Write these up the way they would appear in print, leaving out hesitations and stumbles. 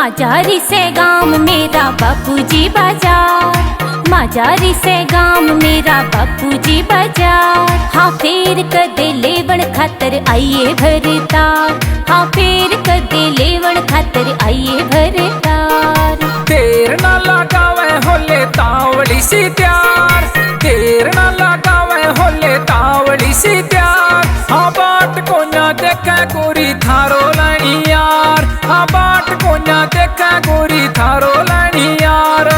माजारी से गांव मेरा बापूजी बाजार, माजारी से गांव मेरा बापूजी बाजार। हाँ फेर कदे लेवण खातर आइए भरतार, हाँ फेर कदे लेवण खातर आइए भरतार। देर ना लगावे होले तावड़ी सी त्यार, देर ना लगावे होले तावड़ी सी त्यार। हाँ बाट को ना देखे गोरी थारो लानी यार, हाँ बाट को ना देखे गोरी थारो लानी यार।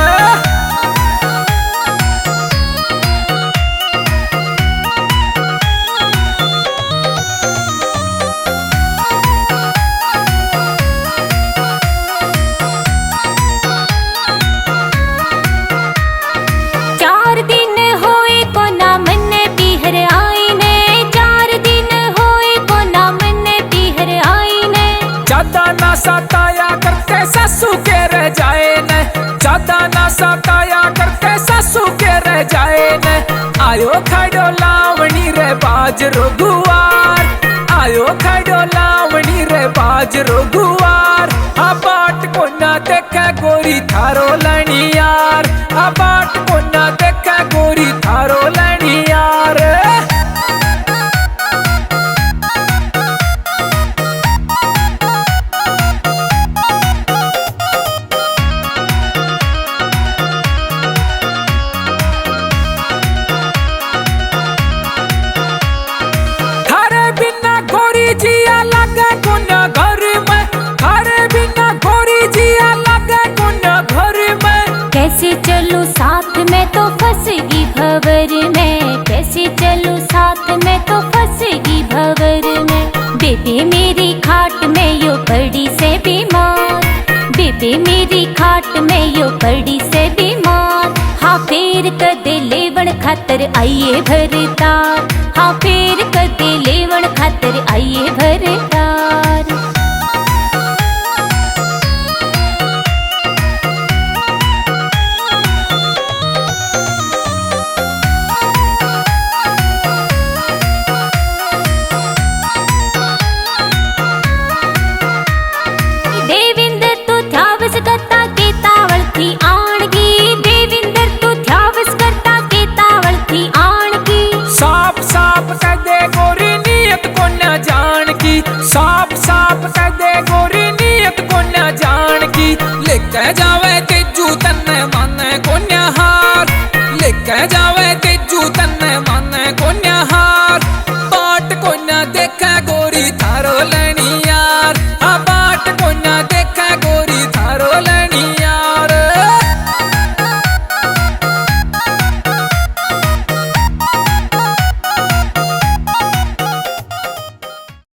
सताया करते सासू के रह जाए न, ज्यादा ना सताया करते सासू के रह जाए न। आयो खड़ो लावणी रे बाजरो गुवार, आयो खड़ो लावणी रे बाजरो गुवार। हाँ बाट को ना देखे गोरी थारो लणी यार, हाँ बाट को ना देखे गोरी थारो लणी यार। जिया लगे गुना घर में, थारे बिना गोरी जिया लगे गुना घर में। कैसे चलूं साथ में तो फंसेगी भंवर में, कैसे चलूं साथ में तो फंसेगी भंवर में। बेबे मेरी खाट में यो पड़ी से बीमार, बेबे मेरी खाट में यो पड़ी से बीमार। हाँ फेर कदे लेवण खातर आइए भरतार, हाँ फेर कदे लेवण खातर आइए भरतार। देविंदर तू ध्यावस करता के तावल थी आणगी, देविंदर तू ध्यावस करता के तावल थी आणगी। साफ साफ कह दे गोरी नियत को न जान की, साफ साफ कह दे गोरी नियत को न जान की। लेके जावे